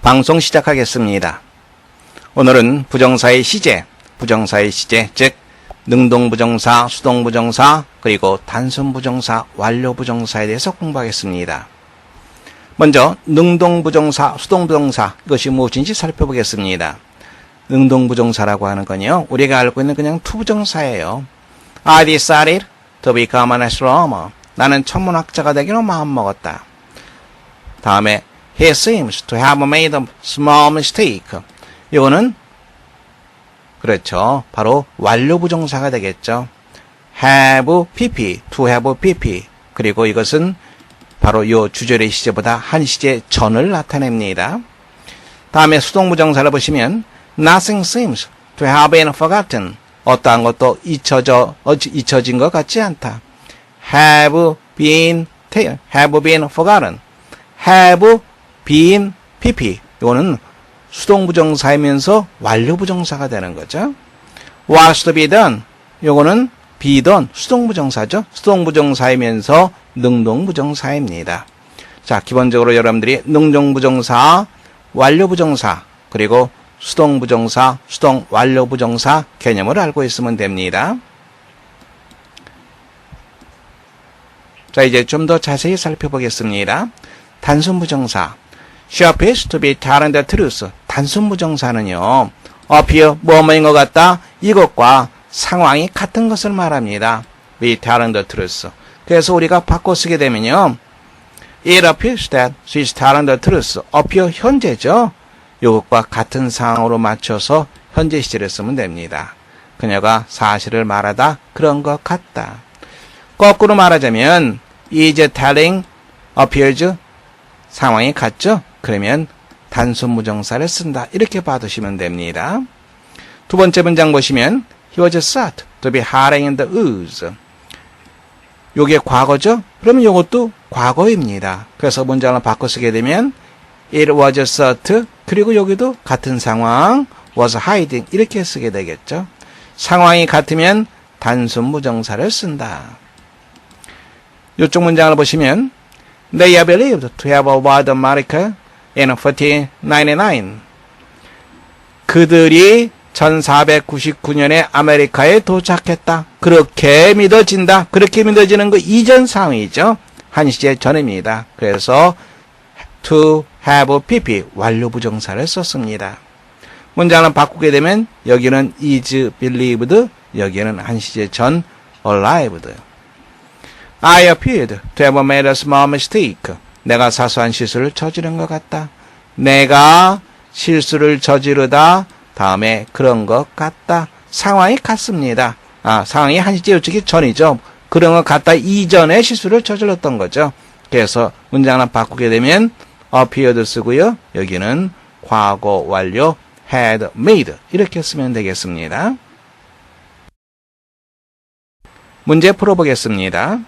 방송 시작하겠습니다. 오늘은 부정사의 시제, 즉 능동부정사, 수동부정사, 그리고 단순부정사, 완료부정사에 대해서 공부하겠습니다. 먼저 능동부정사, 수동부정사 이것이 무엇인지 살펴보겠습니다. 능동부정사라고 하는 건요, 우리가 알고 있는 그냥 투부정사예요. I decided to become an astronomer. 나는 천문학자가 되기로 마음먹었다. 다음에 He seems to have made a small mistake. 이거는 그렇죠. 바로 완료부정사가 되겠죠. have pp, to have pp. 그리고 이것은 바로 이 주절의 시제보다 한 시제 전을 나타냅니다. 다음에 수동부정사를 보시면 Nothing seems to have been forgotten. 어떠한 것도 잊혀진 것 같지 않다. have been forgotten. have been pp. 이거는 수동부정사이면서 완료부정사가 되는 거죠. was to be done. 요거는 be done. 수동부정사죠. 수동부정사이면서 능동부정사입니다. 자, 기본적으로 여러분들이 능동부정사, 완료부정사, 그리고 수동부정사, 수동완료부정사 개념을 알고 있으면 됩니다. 자, 이제 좀 더 자세히 살펴보겠습니다. 단순부정사. She appears to be telling the truth. 단순부정사는요, appear, 뭐뭐인 것 같다, 이것과 상황이 같은 것을 말합니다. be telling the truth. 그래서 우리가 바꿔 쓰게 되면요, It appears that she is telling the truth. appear 현재죠. 이것과 같은 상황으로 맞춰서 현재 시제를 쓰면 됩니다. 그녀가 사실을 말하다 그런 것 같다. 거꾸로 말하자면 is telling appears 상황이 같죠? 그러면 단순부정사를 쓴다. 이렇게 봐두시면 됩니다. 두 번째 문장 보시면 He was thought to be hiding in the woods. 요게 과거죠? 그러면 요것도 과거입니다. 그래서 문장을 바꿔 쓰게 되면 It was thought, 그리고 여기도 같은 상황 was hiding 이렇게 쓰게 되겠죠. 상황이 같으면 단순부정사를 쓴다. 이쪽 문장을 보시면 They are believed to have arrived in America in 1499. 그들이 1499년에 아메리카에 도착했다. 그렇게 믿어진다. 그렇게 믿어지는 거 이전 상황이죠. 한 시제 전입니다. 그래서 to have pp 완료부정사를 썼습니다. 문장을 바꾸게 되면 여기는 is believed, 여기는 한 시제 전 arrived. I appeared to have made a small mistake. 내가 사소한 실수를 저지른 것 같다. 내가 실수를 저지르다. 다음에 그런 것 같다. 상황이 같습니다. 상황이 한 시제 요쪽이 전이죠. 그런 것 같다. 이전에 실수를 저질렀던 거죠. 그래서 문장을 바꾸게 되면 appeared 쓰고요. 여기는 과거 완료 had made 이렇게 쓰면 되겠습니다. 문제 풀어보겠습니다.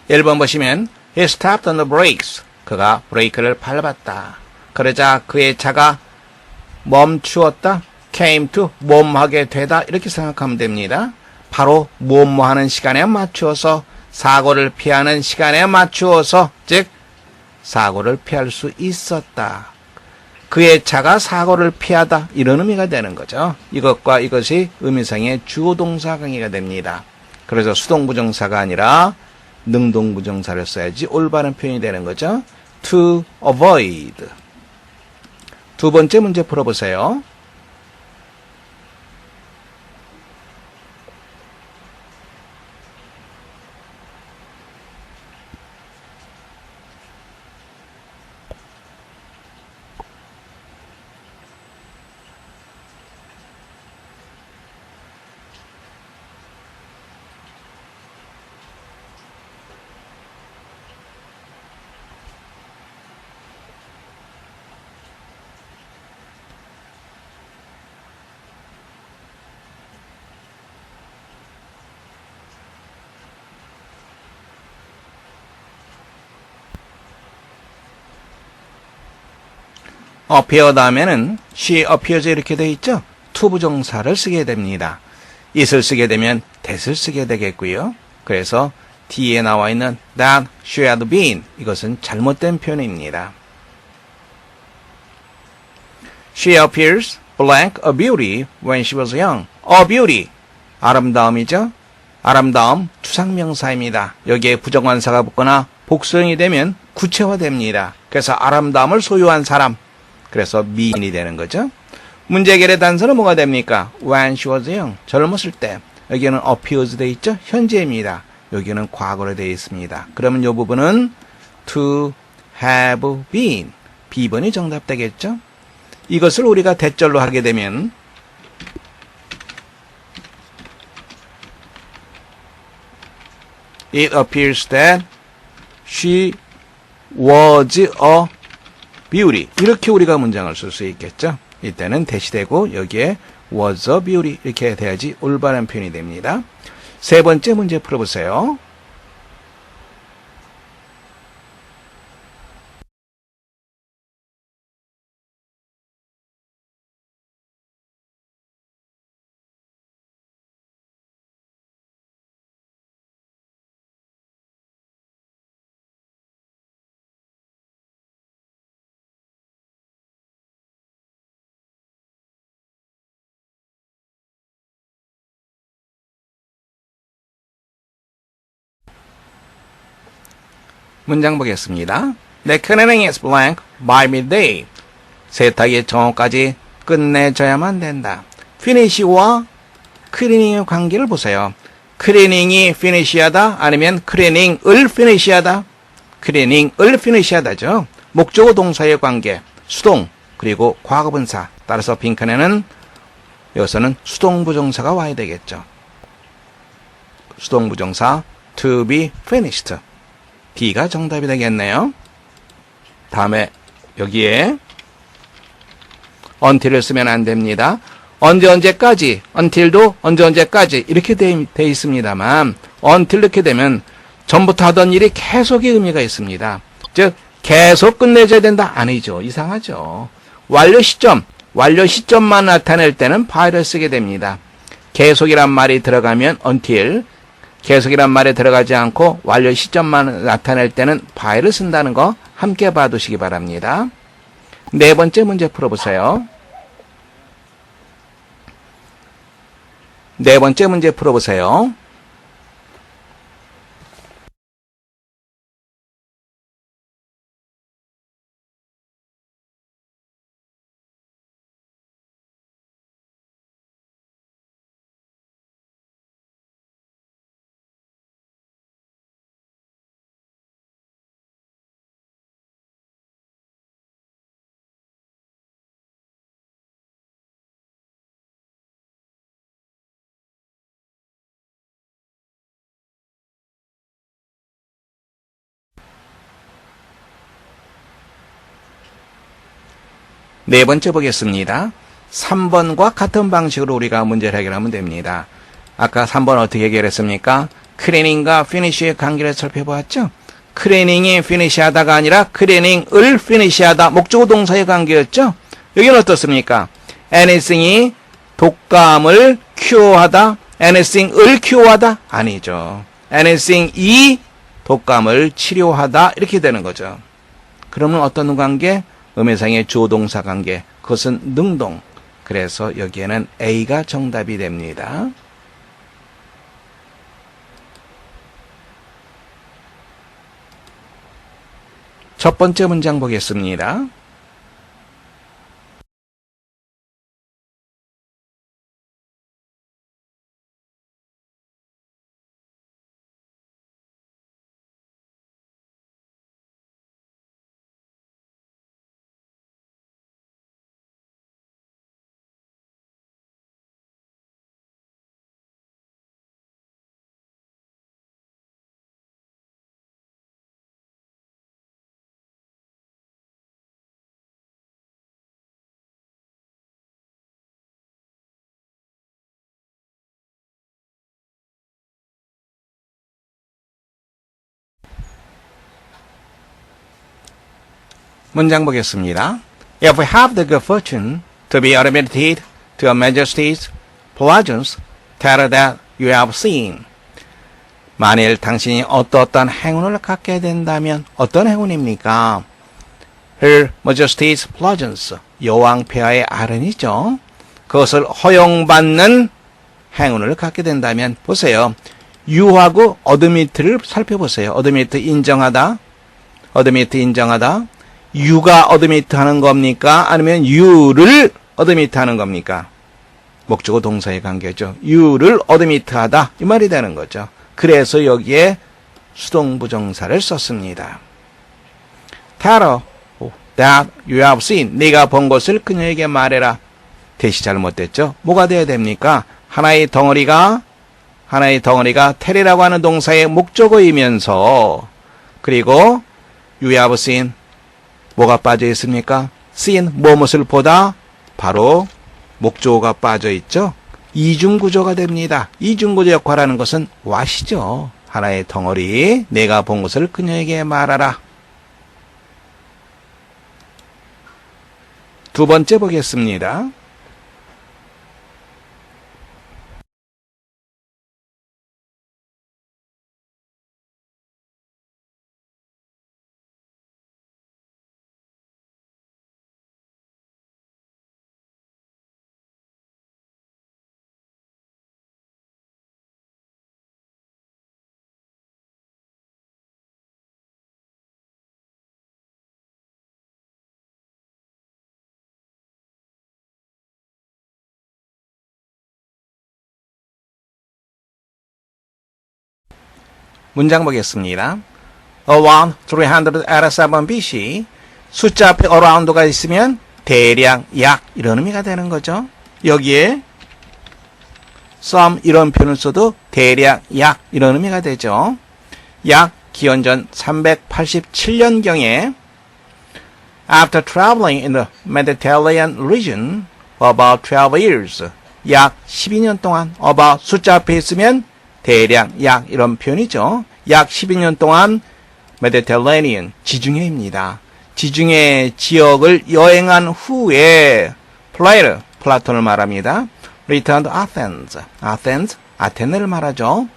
(1번) 보시면 He stopped on the brakes. 그가 브레이크를 밟았다. 그러자 그의 차가 멈추었다. came to 뭐뭐하게 되다. 이렇게 생각하면 됩니다. 바로 뭐뭐하는 시간에 맞추어서 사고를 피하는 시간에 맞추어서 즉 사고를 피할 수 있었다. 그의 차가 사고를 피하다. 이런 의미가 되는 거죠. 이것과 이것이 의미상의 주어동사 관계가 됩니다. 그래서 수동부정사가 아니라 능동부정사를 써야지 올바른 표현이 되는 거죠. to avoid. 두 번째 문제 풀어보세요. appear 다음에는 she appears 이렇게 돼 있죠? to 부정사를 쓰게 됩니다. it을 쓰게 되면 that을 쓰게 되겠고요. 그래서 뒤에 나와 있는 that she had been 이것은 잘못된 표현입니다. She appears blank a beauty when she was young. A beauty 아름다움이죠. 아름다움 추상명사입니다. 여기에 부정관사가 붙거나 복수형이 되면 구체화됩니다. 그래서 아름다움을 소유한 사람. 그래서 미인이 되는 거죠. 문제 해결의 단서는 뭐가 됩니까? When she was young. 젊었을 때. 여기는 appears 돼 있죠? 현재입니다. 여기는 과거로 되어 있습니다. 그러면 이 부분은 to have been. B번이 정답 되겠죠? 이것을 우리가 대절로 하게 되면 It appears that she was a beauty. 이렇게 우리가 문장을 쓸 수 있겠죠. 이때는 대시되고 여기에 was a beauty 이렇게 돼야지 올바른 표현이 됩니다. 세 번째 문제 풀어보세요. 문장 보겠습니다. The cleaning is blank by midday. 세탁이 정오까지 끝내줘야만 된다. finish와 cleaning의 관계를 보세요. cleaning이 finish하다 아니면 cleaning을 finish하다. cleaning을 finish하다죠. 목적어 동사의 관계, 수동 그리고 과거분사. 따라서 빈칸에는 여기서는 수동부정사가 와야 되겠죠. 수동부정사 to be finished. B가 정답이 되겠네요. 다음에 여기에 until을 쓰면 안 됩니다. 언제까지, until도 언제까지 이렇게 돼 있습니다만 until 이렇게 되면 전부터 하던 일이 계속의 의미가 있습니다. 즉 계속 끝내줘야 된다? 아니죠. 이상하죠. 완료 시점만 나타낼 때는 by를 쓰게 됩니다. 계속이란 말이 들어가면 until, 계속이란 말에 들어가지 않고 완료 시점만 나타낼 때는 by를 쓴다는 거 함께 봐두시기 바랍니다. 네 번째 문제 풀어보세요. 네 번째 문제 풀어보세요. 네 번째 보겠습니다. 3번과 같은 방식으로 우리가 문제를 해결하면 됩니다. 아까 3번 어떻게 해결했습니까? 클리닝과 피니쉬의 관계를 살펴보았죠? 클리닝이 피니쉬하다가 아니라 클리닝을 피니쉬하다 목적어 동사의 관계였죠? 여기는 어떻습니까? anything이 독감을 큐어하다, anything을 큐어하다? 아니죠. anything이 독감을 치료하다 이렇게 되는 거죠. 그러면 어떤 관계? 음해상의 주어동사 관계, 그것은 능동. 그래서 여기에는 A가 정답이 됩니다. 첫 번째 문장 보겠습니다. 문장 보겠습니다. If we have the good fortune to be admitted to Your Majesty's pleasures, tell that you have seen. 만일 당신이 어떠한 행운을 갖게 된다면 어떤 행운입니까? Her Majesty's pleasures, 여왕 폐하의 아른이죠. 그것을 허용받는 행운을 갖게 된다면 보세요. you하고 admit를 살펴보세요. admit 인정하다. admit 인정하다. you가 admit 하는 겁니까? 아니면 you를 admit 하는 겁니까? 목적어 동사의 관계죠. you를 admit 하다. 이 말이 되는 거죠. 그래서 여기에 수동부정사를 썼습니다. Tell that you have seen. 네가 본 것을 그녀에게 말해라. 대시 잘못됐죠? 뭐가 돼야 됩니까? 하나의 덩어리가 tell이라고 하는 동사의 목적어이면서 그리고 you have seen 뭐가 빠져 있습니까? seen 무엇을 보다? 바로 목적어가 빠져 있죠? 이중구조가 됩니다. 이중구조 역할하는 것은 what이죠. 하나의 덩어리 내가 본 것을 그녀에게 말하라. 두 번째 보겠습니다. 문장 보겠습니다. Around 387 BC 숫자 앞에 around가 있으면 대략 약 이런 의미가 되는 거죠. 여기에 some 이런 표현을 써도 대략 약 이런 의미가 되죠. 약 기원전 387년경에 After traveling in the Mediterranean region for about 12 years 약 12년 동안 about 숫자 앞에 있으면 대략 약 이런 표현이죠. 약 12년 동안 메디테레니언 지중해입니다. 지중해 지역을 여행한 후에 플라톤을 말합니다. Returned to Athens, 아테네를 말하죠.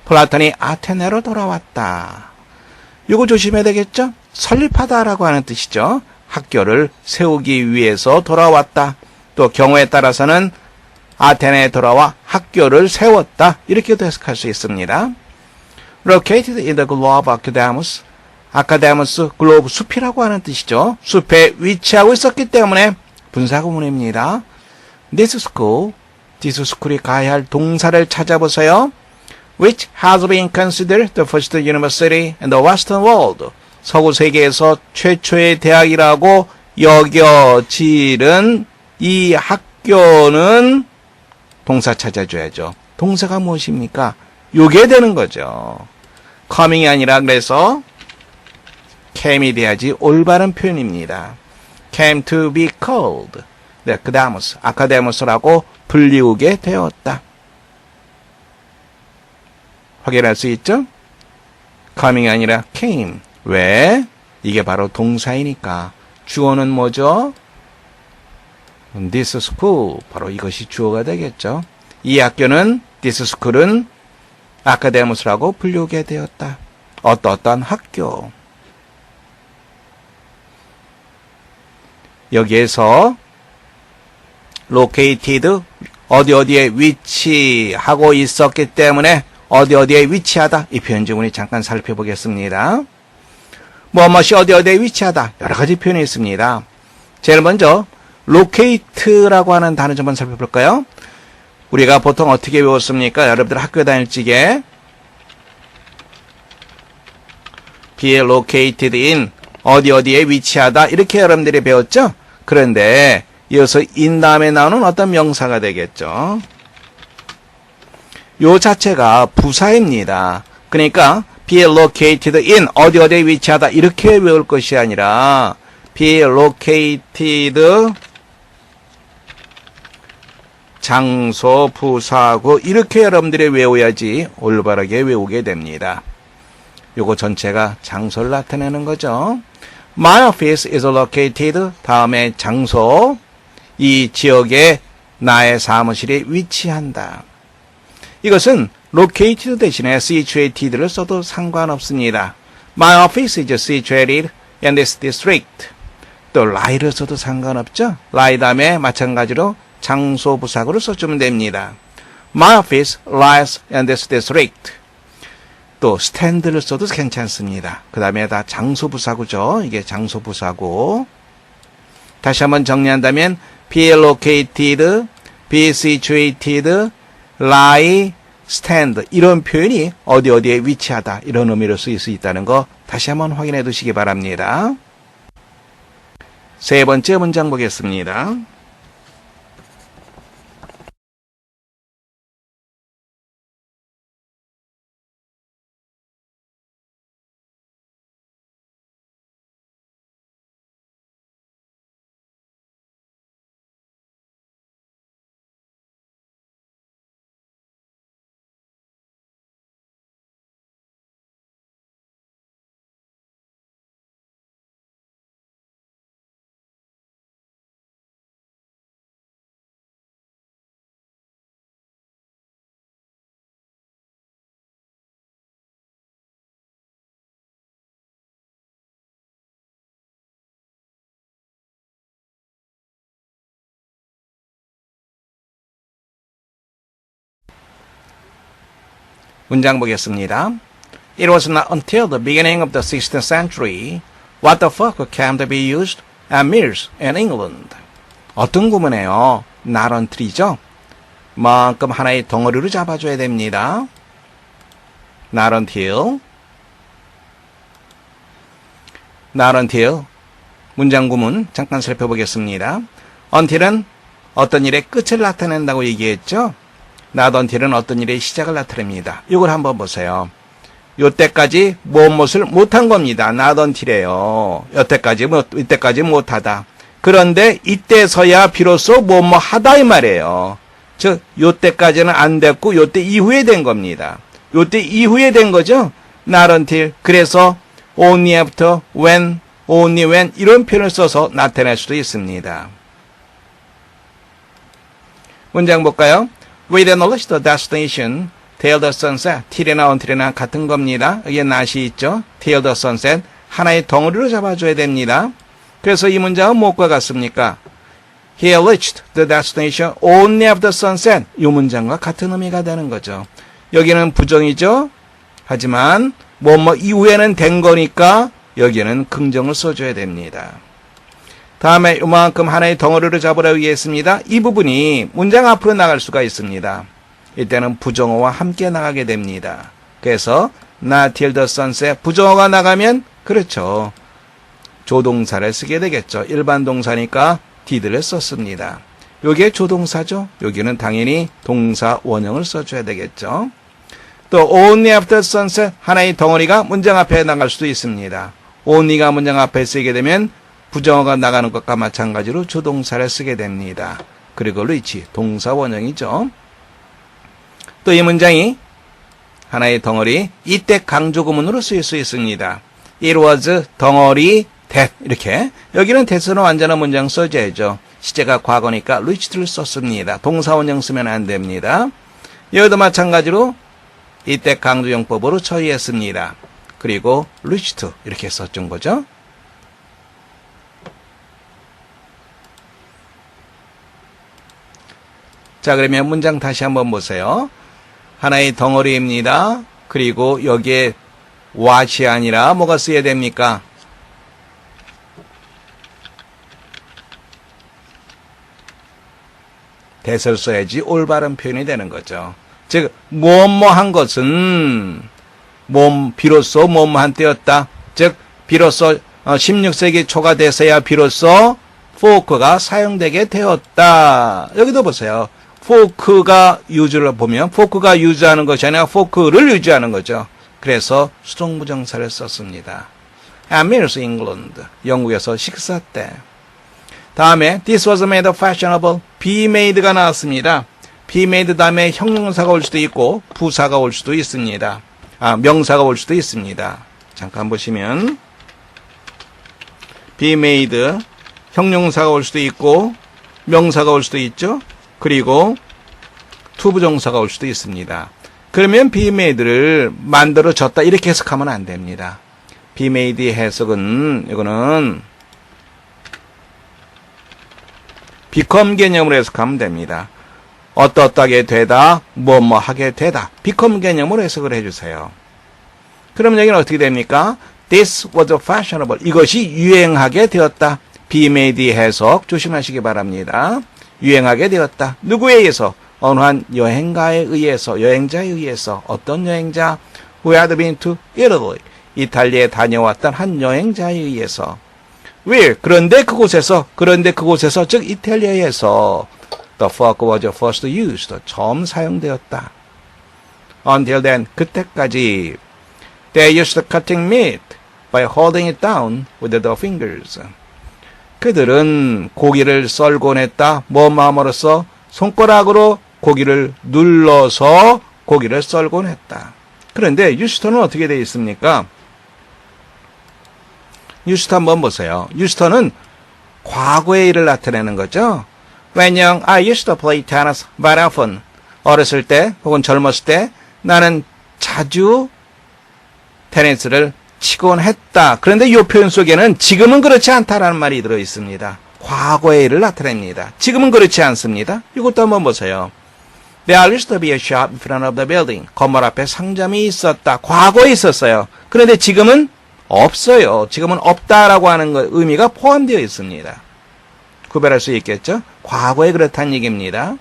플라톤이 아테네로 돌아왔다. 이거 조심해야 되겠죠? 설립하다라고 하는 뜻이죠. 학교를 세우기 위해서 돌아왔다. 또 경우에 따라서는 아테네에 돌아와 학교를 세웠다. 이렇게도 해석할 수 있습니다. Located in the globe Academus. 아카데무스, 글로브, 숲이라고 하는 뜻이죠. 숲에 위치하고 있었기 때문에 분사구문입니다. This school이 가야 할 동사를 찾아보세요. Which has been considered the first university in the Western world. 서구 세계에서 최초의 대학이라고 여겨지는 이 학교는 동사 찾아줘야죠. 동사가 무엇입니까? 요게 되는 거죠. coming이 아니라 그래서 came이 돼야지 올바른 표현입니다. came to be called. 네, 아카데무스라고 불리우게 되었다. 확인할 수 있죠? coming이 아니라 came. 왜? 이게 바로 동사이니까. 주어는 뭐죠? This school. 바로 이것이 주어가 되겠죠. 이 학교는 This school은 아카데무스라고 불리우게 되었다. 어떠한 학교. 여기에서 located 어디에 위치하고 있었기 때문에 어디에 위치하다. 이 표현 지문이 잠깐 살펴보겠습니다. 무엇이 어디에 위치하다. 여러 가지 표현이 있습니다. 제일 먼저 locate라고 하는 단어 좀 한번 살펴볼까요? 우리가 보통 어떻게 외웠습니까? 여러분들 학교 다닐 적에 be located in 어디에 위치하다 이렇게 여러분들이 배웠죠? 그런데 이어서 in 다음에 나오는 어떤 명사가 되겠죠? 요 자체가 부사입니다. 그러니까 be located in 어디에 위치하다 이렇게 외울 것이 아니라 be located 장소, 부사구 이렇게 여러분들이 외워야지 올바르게 외우게 됩니다. 요거 전체가 장소를 나타내는 거죠. My office is located. 다음에 장소. 이 지역에 나의 사무실이 위치한다. 이것은 located 대신에 situated를 써도 상관없습니다. My office is situated in this district. 또 lie를 써도 상관없죠. lie 다음에 마찬가지로 장소 부사구를 써주면 됩니다. My office lies in this district. 또 stand를 써도 괜찮습니다. 그 다음에 다 장소 부사구죠. 이게 장소 부사구. 다시 한번 정리한다면 be located, be situated, lie, stand 이런 표현이 어디에 위치하다 이런 의미로 쓰일 수 있다는 거 다시 한번 확인해 두시기 바랍니다. 세 번째 문장 보겠습니다. 문장 보겠습니다. It was not until the beginning of the 16th century what the fork came to be used at meals in England. 어떤 구문이에요? Not until이죠. 만큼 하나의 덩어리로 잡아줘야 됩니다. Not until. Not until. 문장 구문 잠깐 살펴보겠습니다. until은 어떤 일의 끝을 나타낸다고 얘기했죠. not until은 어떤 일의 시작을 나타냅니다. 이걸 한번 보세요. 요때까지 무엇을 못한 겁니다. not until이에요. 이때까지 못하다. 그런데 이때서야 비로소 뭐뭐 하다 이 말이에요. 즉 요때까지는 안 됐고 요때 이후에 된 겁니다. 요때 이후에 된 거죠. not until. 그래서 only after, when, only when 이런 표현을 써서 나타낼 수도 있습니다. 문장 볼까요? With knowledge the destination, till the sunset. till이나 until이나 같은 겁니다. 여기에 not이 있죠. till the sunset. 하나의 덩어리로 잡아줘야 됩니다. 그래서 이 문장은 무엇과 같습니까? He reached the destination only after sunset. 이 문장과 같은 의미가 되는 거죠. 여기는 부정이죠. 하지만 뭐뭐 이후에는 된 거니까 여기에는 긍정을 써줘야 됩니다. 다음에 이만큼 하나의 덩어리를 잡으라고 얘기했습니다. 이 부분이 문장 앞으로 나갈 수가 있습니다. 이때는 부정어와 함께 나가게 됩니다. 그래서 not till the sunset. 부정어가 나가면 그렇죠. 조동사를 쓰게 되겠죠. 일반 동사니까 did를 썼습니다. 여기에 조동사죠. 여기는 당연히 동사 원형을 써줘야 되겠죠. 또 only after sunset. 하나의 덩어리가 문장 앞에 나갈 수도 있습니다. only가 문장 앞에 쓰게 되면 부정어가 나가는 것과 마찬가지로 조동사를 쓰게 됩니다. 그리고 reach, 동사 원형이죠. 또 이 문장이 하나의 덩어리, 이때 강조구문으로 쓰일 수 있습니다. It was 덩어리 that 이렇게. 여기는 that으로 완전한 문장 써줘야죠. 시제가 과거니까 reached를 썼습니다. 동사 원형 쓰면 안 됩니다. 여기도 마찬가지로 이때 강조용법으로 처리했습니다. 그리고 reached 이렇게 써준 거죠. 자, 그러면 문장 다시 한번 보세요. 하나의 덩어리입니다. 그리고 여기에 what이 아니라 뭐가 쓰여야 됩니까? that을 써야지 올바른 표현이 되는 거죠. 즉, 뭐뭐한 것은 비로소 뭐뭐한 때였다. 즉, 비로소 16세기 초가 돼서야 비로소 포크가 사용되게 되었다. 여기도 보세요. 포크가 유즈를 보면 포크가 유즈하는 것이 아니라 포크를 유지하는 거죠. 그래서 수동부정사를 썼습니다. At meals England. 영국에서 식사 때. 다음에 this was made fashionable. be made가 나왔습니다. be made 다음에 형용사가 올 수도 있고 부사가 올 수도 있습니다. 명사가 올 수도 있습니다. 잠깐 보시면 be made, 형용사가 올 수도 있고 명사가 올 수도 있죠. 그리고 투부정사가 올 수도 있습니다. 그러면 be made를 만들어졌다 이렇게 해석하면 안 됩니다. be made의 해석은 이거는 become 개념으로 해석하면 됩니다. 어떠하게 되다, 뭐뭐 하게 되다. become 개념으로 해석을 해주세요. 그럼 여기는 어떻게 됩니까? This was fashionable. 이것이 유행하게 되었다. be made의 해석 조심하시기 바랍니다. 유행하게 되었다. 누구에 의해서? 어느 한 여행가에 의해서, 여행자에 의해서. 어떤 여행자? Who had been to Italy. 이탈리아에 다녀왔던 한 여행자에 의해서. Where? 그런데 그곳에서, 즉 이탈리아에서 the fork was first used. 처음 사용되었다. Until then, 그때까지 they used cutting meat by holding it down with the fingers. 그들은 고기를 썰곤 했다. 뭐 마음으로써? 손가락으로 고기를 눌러서 고기를 썰곤 했다. 그런데 유스터는 어떻게 되어 있습니까? 유스터 한번 보세요. 유스터는 과거의 일을 나타내는 거죠. When young, I used to play tennis very often. 어렸을 때 혹은 젊었을 때 나는 자주 테니스를 치곤 했다. 그런데 이 표현 속에는 지금은 그렇지 않다라는 말이 들어 있습니다. 과거의 일을 나타냅니다. 지금은 그렇지 않습니다. 이것도 한번 보세요. There used to be a shop in front of the building. 건물 앞에 상점이 있었다. 과거에 있었어요. 그런데 지금은 없어요. 지금은 없다라고 하는 의미가 포함되어 있습니다. 구별할 수 있겠죠? 과거에 그렇다는 얘기입니다.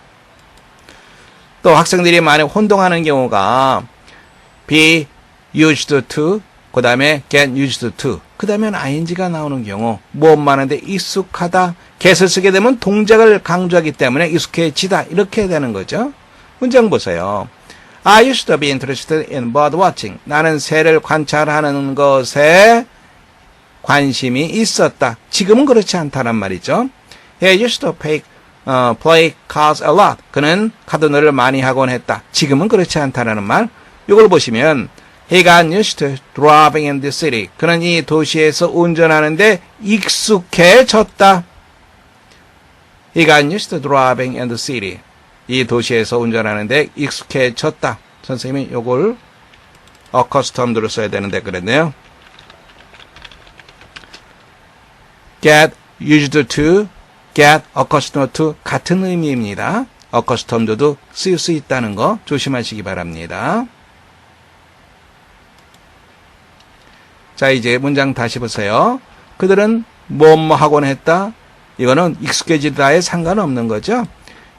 또 학생들이 많이 혼동하는 경우가 be used to, 그 다음에 get used to, 그 다음에 ing가 나오는 경우 무엇만 하는데 익숙하다. get을 쓰게 되면 동작을 강조하기 때문에 익숙해지다. 이렇게 되는 거죠. 문장 보세요. I used to be interested in bird watching. 나는 새를 관찰하는 것에 관심이 있었다. 지금은 그렇지 않다는 말이죠. He used to play cards a lot. 그는 카드놀이를 많이 하곤 했다. 지금은 그렇지 않다는 말. 이걸 보시면 He got used to driving in the city. 그는 이 도시에서 운전하는데 익숙해졌다. He got used to driving in the city. 이 도시에서 운전하는데 익숙해졌다. 선생님이 요걸 accustomed로 써야 되는데 그랬네요. get used to, get accustomed to 같은 의미입니다. accustomed도 쓰일 수 있다는 거 조심하시기 바랍니다. 자, 이제 문장 다시 보세요. 그들은 뭐뭐 하곤 했다. 이거는 익숙해지다에 상관없는 거죠.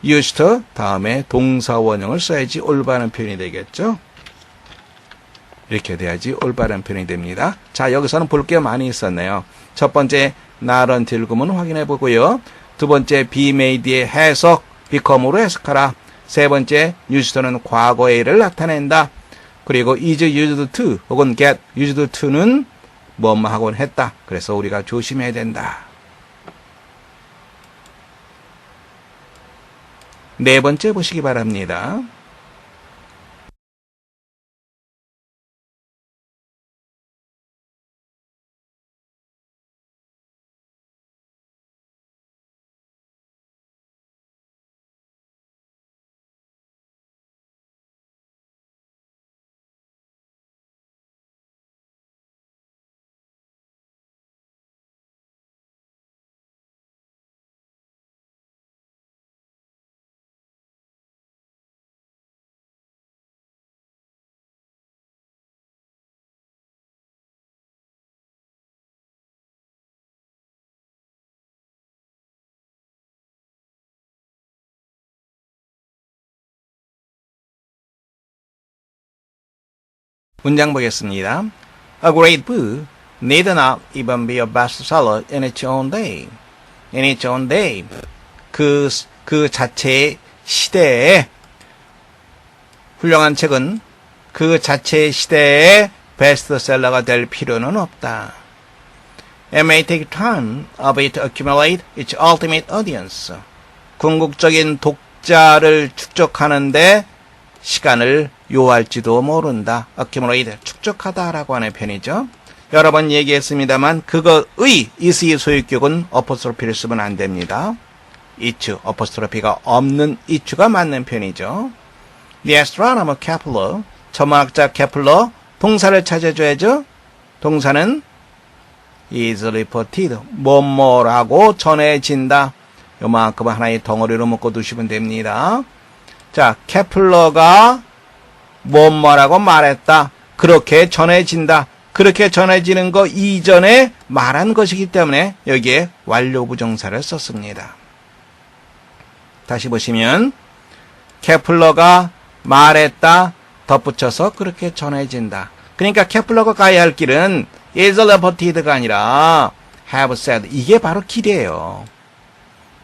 used to 다음에 동사 원형을 써야지 올바른 표현이 되겠죠. 이렇게 돼야지 올바른 표현이 됩니다. 자, 여기서는 볼 게 많이 있었네요. 첫 번째 not until 구문 확인해 보고요. 두 번째 be made의 해석 become으로 해석하라. 세 번째 used to는 과거의 일을 나타낸다. 그리고 is used to 혹은 get used to는 뭐뭐 하곤 했다. 그래서 우리가 조심해야 된다. 네 번째 보시기 바랍니다. 문장 보겠습니다. A great book need not even be a bestseller in its own day. In its own day. 그 자체의 시대에 훌륭한 책은 그 자체의 시대에 베스트셀러가 될 필요는 없다. It may take time of it to accumulate its ultimate audience. 궁극적인 독자를 축적하는데 시간을 요할지도 모른다. accumulate, 축적하다라고 하는 편이죠. 여러 번 얘기했습니다만 그거의 is의 소유격은 어포스트로피를 쓰면 안 됩니다. it, 어포스트로피가 없는 it가 맞는 편이죠. The astronomer Kepler, 천문학자 케플러 동사를 찾아줘야죠. 동사는 is reported, 뭐뭐라고 전해진다. 요만큼 하나의 덩어리로 묶어 두시면 됩니다. 자, 케플러가 뭐뭐라고 말했다. 그렇게 전해진다. 그렇게 전해지는 거 이전에 말한 것이기 때문에 여기에 완료부정사를 썼습니다. 다시 보시면 케플러가 말했다. 덧붙여서 그렇게 전해진다. 그러니까 케플러가 가야 할 길은 is reported가 아니라 have said. 이게 바로 길이에요.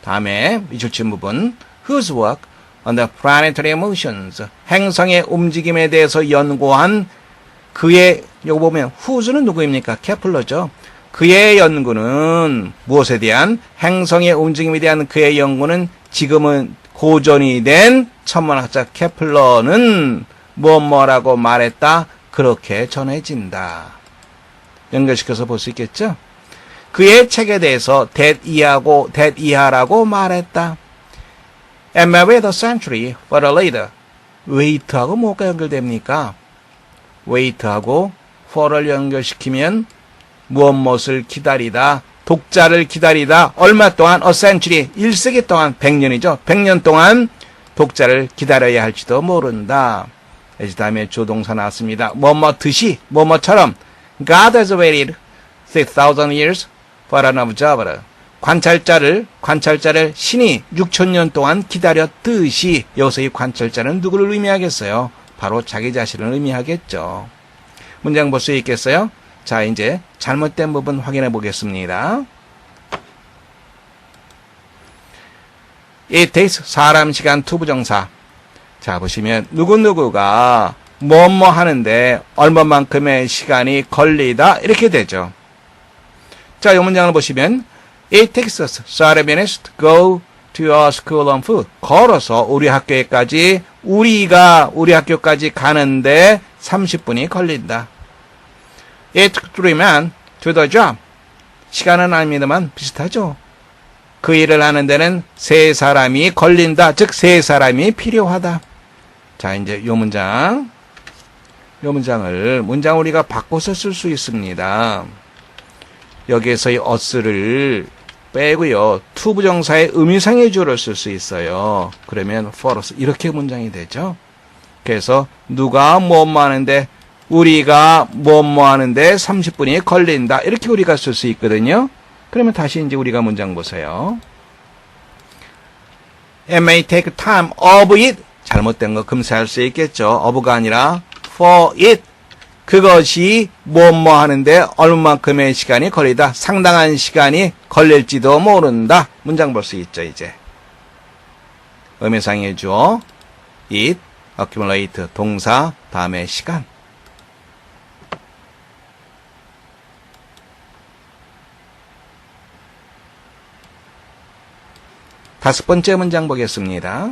다음에 이 줄침 부분 whose work on the planetary motions, 행성의 움직임에 대해서 연구한 그의, 요거 보면 whose는 누구입니까? 케플러죠. 그의 연구는 무엇에 대한, 행성의 움직임에 대한 그의 연구는 지금은 고전이 된 천문학자 케플러는 뭐뭐라고 말했다. 그렇게 전해진다. 연결시켜서 볼 수 있겠죠? 그의 책에 대해서 that 이하라고 말했다. And maybe the century for a later. wait하고 뭐가 연결됩니까? wait하고 for를 연결시키면 무엇을 기다리다, 독자를 기다리다. 얼마 동안? a century, 1세기 동안, 100년이죠. 100년 동안 독자를 기다려야 할지도 모른다. 그 다음에 조동사 나왔습니다. 뭐뭐듯이, 뭐뭐처럼. God has waited 6,000 years for an observer. 관찰자를 신이 6,000년 동안 기다렸듯이. 여기서 이 관찰자는 누구를 의미하겠어요? 바로 자기 자신을 의미하겠죠. 문장 볼 수 있겠어요? 자, 이제 잘못된 부분 확인해 보겠습니다. It takes 사람 시간 투부정사. 자, 보시면 누구누구가 뭐뭐 하는데 얼마만큼의 시간이 걸리다 이렇게 되죠. 자, 이 문장을 보시면 It takes us 30 minutes to go to our school on foot. 걸어서 우리 학교까지 가는데 30분이 걸린다. It took 3 men to the job. 시간은 아닙니다만 비슷하죠. 그 일을 하는 데는 3사람이 걸린다. 즉 3사람이 필요하다. 자, 이제 요 문장을 우리가 바꿔서 쓸 수 있습니다. 여기에서의 us를 빼고요. 투부정사의 의미상의 주어를 쓸 수 있어요. 그러면 for us 이렇게 문장이 되죠. 그래서 누가 뭐뭐 하는데, 우리가 뭐뭐 하는데 30분이 걸린다. 이렇게 우리가 쓸 수 있거든요. 그러면 다시 이제 우리가 문장 보세요. It may take time of it. 잘못된 거 금세할 수 있겠죠. of가 아니라 for it. 그것이 뭐뭐 하는데 얼마만큼의 시간이 걸리다. 상당한 시간이 걸릴지도 모른다. 문장 볼 수 있죠, 이제. 의미상의 주어, it, accumulate, 동사, 다음에 시간. 다섯 번째 문장 보겠습니다.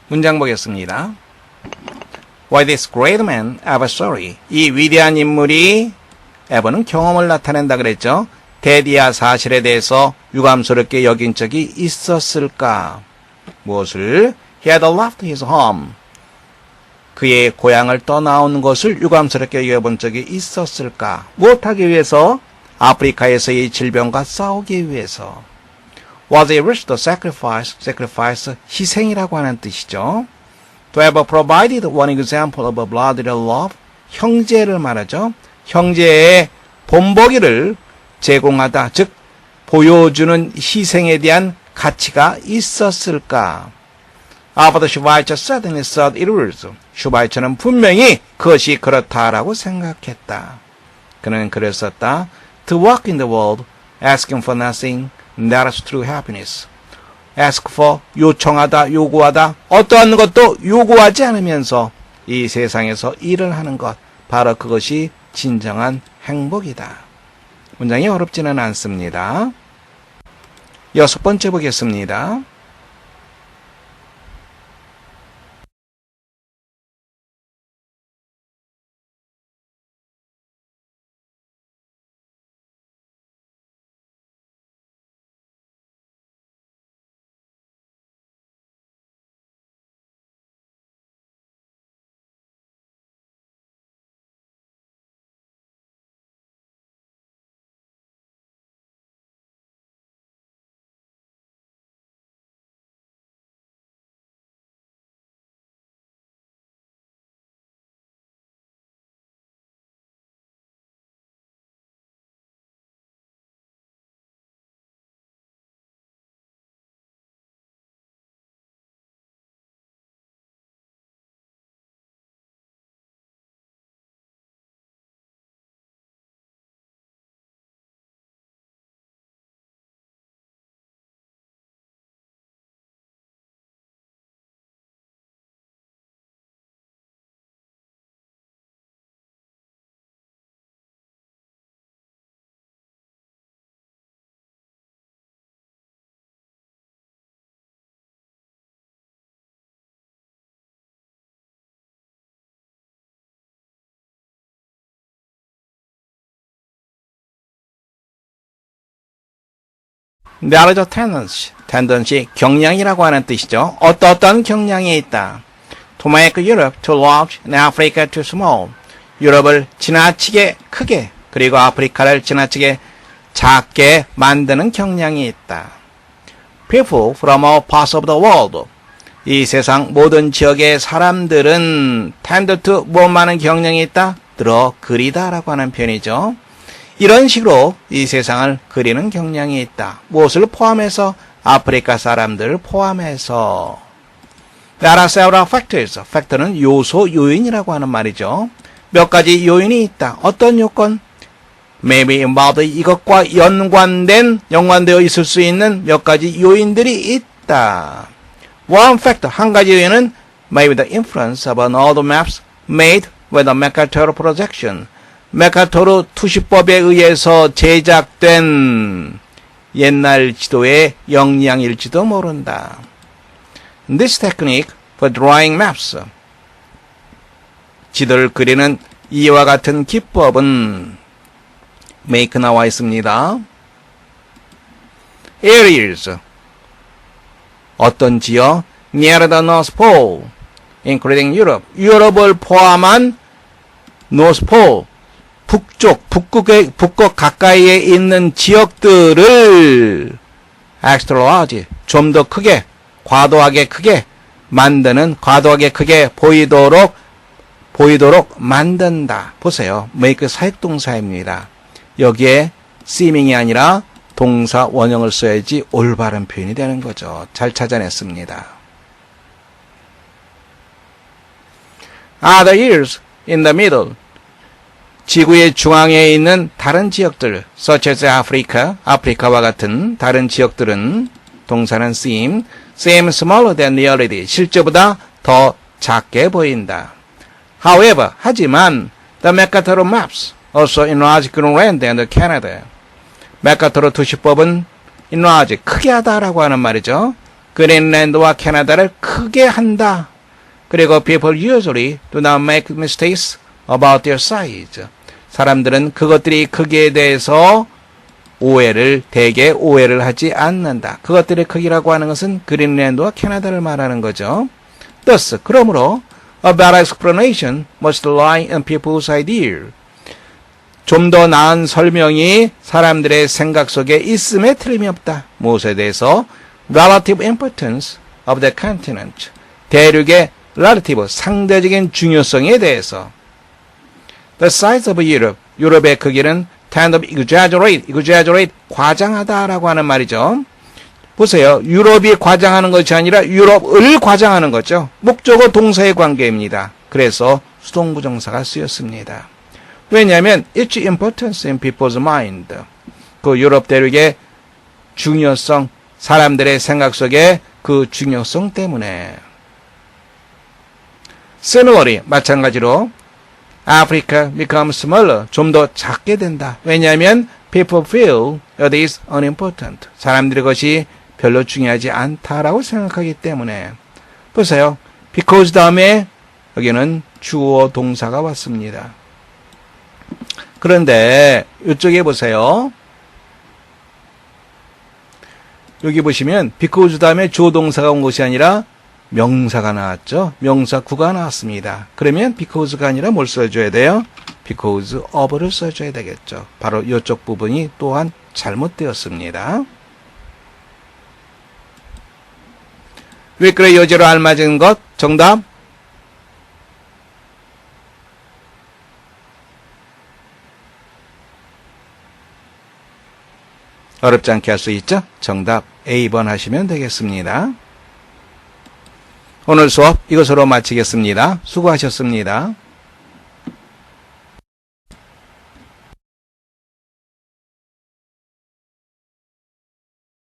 문장 보겠습니다. Why this great man ever sorry? 이 위대한 인물이 ever는 경험을 나타낸다 그랬죠. 대디아 사실에 대해서 유감스럽게 여긴 적이 있었을까? 무엇을? he had left his home. 그의 고향을 떠나온 것을 유감스럽게 여겨본 적이 있었을까? 무엇하기 위해서? 아프리카에서의 질병과 싸우기 위해서. Was he rich to sacrifice? sacrifice, 희생이라고 하는 뜻이죠. To have provided one example of a brotherly love, 형제를 말하죠. 형제의 본보기를 제공하다, 즉 보여주는 희생에 대한 가치가 있었을까? 아버도 슈바이처 certainly thought it was. 슈바이처는 분명히 그것이 그렇다라고 생각했다. 그는 그랬었다. To walk in the world, asking for nothing, that is true happiness. ask for, 요청하다, 요구하다, 어떠한 것도 요구하지 않으면서 이 세상에서 일을 하는 것, 바로 그것이 진정한 행복이다. 문장이 어렵지는 않습니다. 6번째 보겠습니다. There is a tendency, tendency, 경향이라고 하는 뜻이죠. 어떤 경향이 있다. To make Europe too large and Africa too small. 유럽을 지나치게 크게, 그리고 아프리카를 지나치게 작게 만드는 경향이 있다. People from all parts of the world. 이 세상 모든 지역의 사람들은 tend to 무엇만한 경향이 있다? 들어 그리다라고 하는 표현이죠. 이런 식으로 이 세상을 그리는 경향이 있다. 무엇을 포함해서? 아프리카 사람들을 포함해서. There are several factors. factor는 요소, 요인이라고 하는 말이죠. 몇 가지 요인이 있다. 어떤 요건? Maybe involved, 이것과 연관되어 있을 수 있는 몇 가지 요인들이 있다. One factor, 한 가지 요인은 maybe the influence of an old maps made with a Mercator projection. 메카토르 투시법에 의해서 제작된 옛날 지도의 영향일지도 모른다. This technique for drawing maps. 지도를 그리는 이와 같은 기법은 make 나와 있습니다. Areas. 어떤 지역? Near the North Pole, including Europe. 유럽을 포함한 North Pole. 북극 가까이에 있는 지역들을 extra large, 좀 더 크게, 과도하게 크게 만드는, 과도하게 크게 보이도록 만든다. 보세요. make 사역동사입니다. 여기에 seeming이 아니라 동사 원형을 써야지 올바른 표현이 되는 거죠. 잘 찾아냈습니다. Other years in the middle. 지구의 중앙에 있는 다른 지역들, such as Africa, 아프리카와 같은 다른 지역들은 동사는 seem smaller than reality, 실제보다 더 작게 보인다. However, 하지만 the Mercator maps also enlarge Greenland and Canada. 메카토르 투시법은 enlarge, 크게 하다라고 하는 말이죠. 그린랜드와 캐나다를 크게 한다. 그리고 people usually do not make mistakes about their size. 사람들은 그것들이 크기에 대해서 대개 오해를 하지 않는다. 그것들의 크기라고 하는 것은 그린랜드와 캐나다를 말하는 거죠. Thus, 그러므로 a better explanation must lie in people's idea. 좀 더 나은 설명이 사람들의 생각 속에 있음에 틀림이 없다. 무엇에 대해서? Relative importance of the continent. 대륙의 relative, 상대적인 중요성에 대해서. The size of Europe. 유럽의 크기는 tend to exaggerate, 과장하다라고 하는 말이죠. 보세요. 유럽이 과장하는 것이 아니라 유럽을 과장하는 거죠. 목적어 동사의 관계입니다. 그래서 수동부정사가 쓰였습니다. 왜냐하면 its importance in people's mind. 그 유럽 대륙의 중요성, 사람들의 생각 속에 그 중요성 때문에. Similarly, 마찬가지로 Africa becomes smaller. 좀 더 작게 된다. 왜냐하면 people feel it is unimportant. 사람들이 그것이 별로 중요하지 않다라고 생각하기 때문에. 보세요. because 다음에 여기는 주어 동사가 왔습니다. 그런데 이쪽에 보세요. 여기 보시면 because 다음에 주어 동사가 온 것이 아니라 명사가 나왔죠. 명사구가 나왔습니다. 그러면 because가 아니라 뭘 써줘야 돼요? because of를 써줘야 되겠죠. 바로 이쪽 부분이 또한 잘못되었습니다. 윗글의 여제로 알맞은 것 정답. 어렵지 않게 할 수 있죠? 정답 A번 하시면 되겠습니다. 오늘 수업 이것으로 마치겠습니다. 수고하셨습니다.